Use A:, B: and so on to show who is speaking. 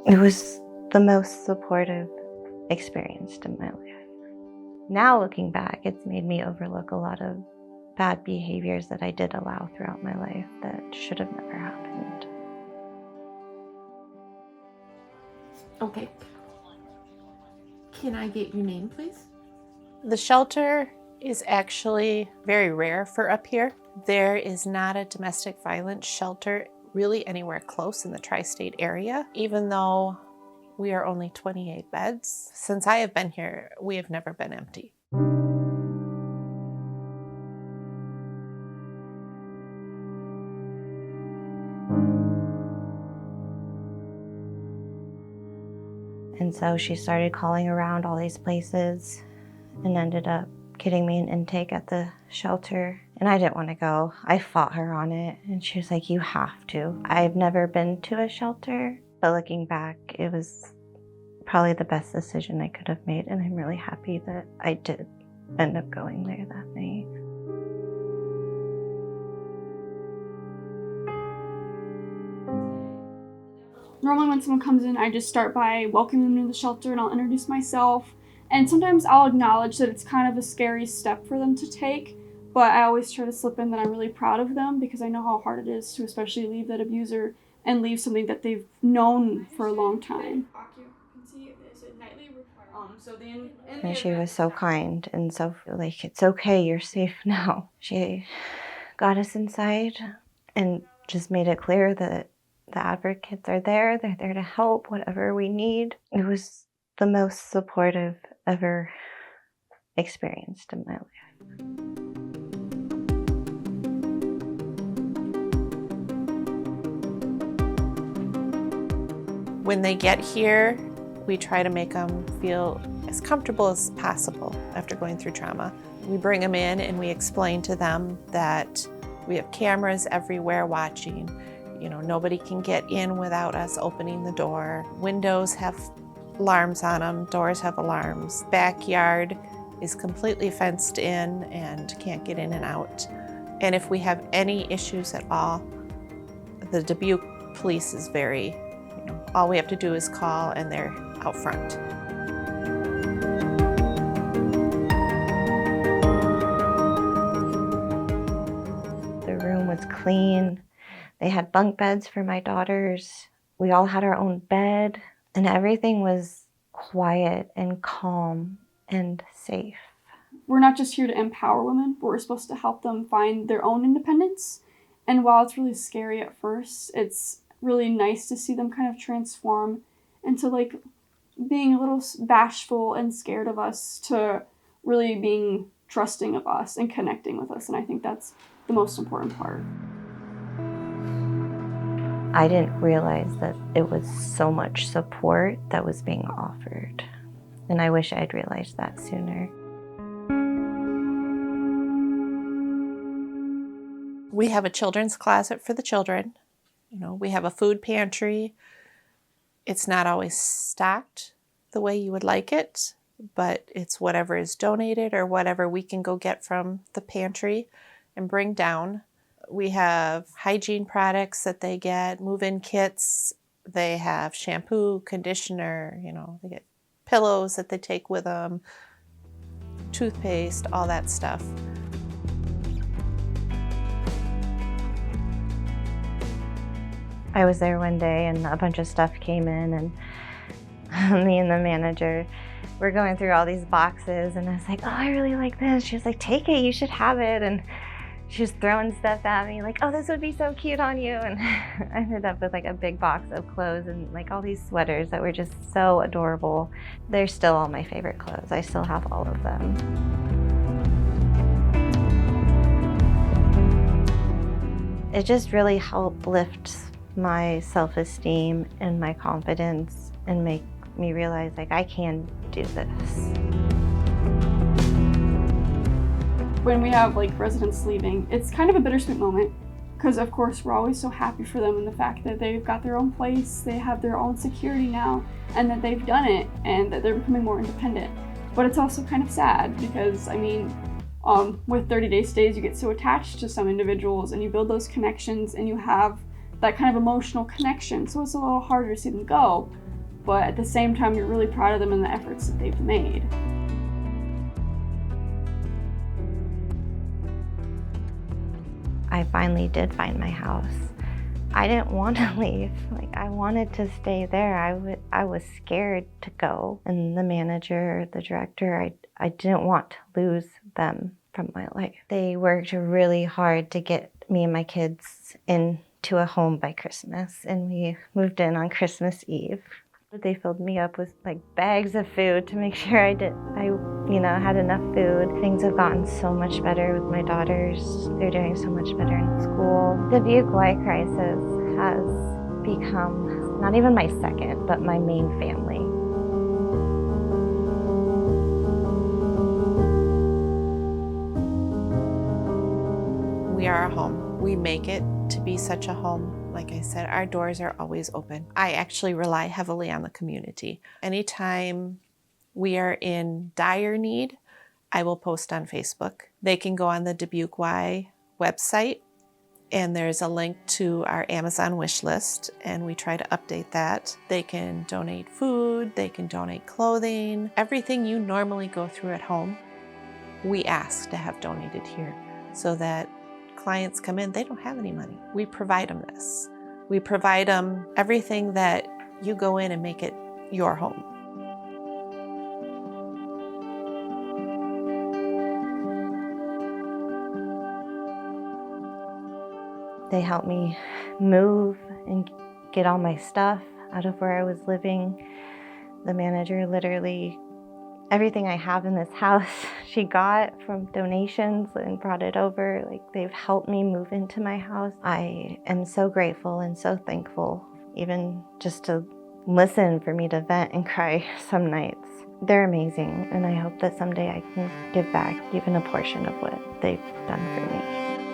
A: It was the most supportive experience in my life. Now looking back, it's made me overlook a lot of bad behaviors that I did allow throughout my life that should have never happened.
B: Okay. Can I get your name, please?
C: The shelter is actually very rare for up here. There is not a domestic violence shelter really anywhere close in the tri-state area, even though we are only 28 beds. Since I have been here, we have never been empty.
A: And so she started calling around all these places and ended up getting me an intake at the shelter. And I didn't want to go. I fought her on it. And she was like, you have to. I've never been to a shelter, but looking back, it was probably the best decision I could have made. And I'm really happy that I did end up going there that night.
D: Normally when someone comes in, I just start by welcoming them to the shelter and I'll introduce myself. And sometimes I'll acknowledge that it's kind of a scary step for them to take, but I always try to slip in that I'm really proud of them because I know how hard it is to especially leave that abuser and leave something that they've known for a long time.
A: And she was so kind and so like, it's okay, you're safe now. She got us inside and just made it clear that the advocates are there. They're there to help whatever we need. It was the most supportive ever experienced in my life.
C: When they get here, we try to make them feel as comfortable as possible after going through trauma. We bring them in and we explain to them that we have cameras everywhere watching. You know, nobody can get in without us opening the door. Windows have alarms on them, doors have alarms. Backyard is completely fenced in and can't get in and out. And if we have any issues at all, the Dubuque police is very, all we have to do is call and they're out front.
A: The room was clean. They had bunk beds for my daughters. We all had our own bed, and everything was quiet and calm and safe.
D: We're not just here to empower women, but we're supposed to help them find their own independence. And while it's really scary at first, it's really nice to see them kind of transform into like being a little bashful and scared of us to really being trusting of us and connecting with us. And I think that's the most important part.
A: I didn't realize that it was so much support that was being offered. And I wish I'd realized that sooner.
C: We have a children's closet for the children. We have a food pantry. It's not always stocked the way you would like it, but it's whatever is donated or whatever we can go get from the pantry and bring down. We have hygiene products that they get, move-in kits. They have shampoo, conditioner, they get pillows that they take with them, toothpaste, all that stuff.
A: I was there one day and a bunch of stuff came in and me and the manager were going through all these boxes and I was like, oh, I really like this. She was like, take it, you should have it. And she was throwing stuff at me like, oh, this would be so cute on you. And I ended up with like a big box of clothes and like all these sweaters that were just so adorable. They're still all my favorite clothes. I still have all of them. It just really helped lift my self-esteem and my confidence and make me realize like I can do this.
D: When we have like residents leaving, it's kind of a bittersweet moment because of course we're always so happy for them and the fact that they've got their own place, they have their own security now, and that they've done it and that they're becoming more independent. But it's also kind of sad because with 30-day stays you get so attached to some individuals and you build those connections and you have that kind of emotional connection, so it's a little harder to see them go. but at the same time, you're really proud of them and the efforts that they've made.
A: I finally did find my house. I didn't want to leave. Like, I wanted to stay there. I was scared to go. And the manager, the director, I didn't want to lose them from my life. They worked really hard to get me and my kids into a home by Christmas, and we moved in on Christmas Eve. They filled me up with like bags of food to make sure I had enough food. Things have gotten so much better with my daughters. They're doing so much better in school. Dubuque Y Crisis has become not even my second, but my main family.
C: We are a home. We make it to be such a home. Like I said, our doors are always open. I actually rely heavily on the community. Anytime we are in dire need, I will post on Facebook. They can go on the Dubuque Y website, and there's a link to our Amazon wish list, and we try to update that. They can donate food, they can donate clothing, everything you normally go through at home, we ask to have donated here so that clients come in, they don't have any money. We provide them this. We provide them everything that you go in and make it your home.
A: They helped me move and get all my stuff out of where I was living. The manager literally, everything I have in this house, she got from donations and brought it over. Like, they've helped me move into my house. I am so grateful and so thankful, even just to listen for me to vent and cry some nights. They're amazing, and I hope that someday I can give back even a portion of what they've done for me.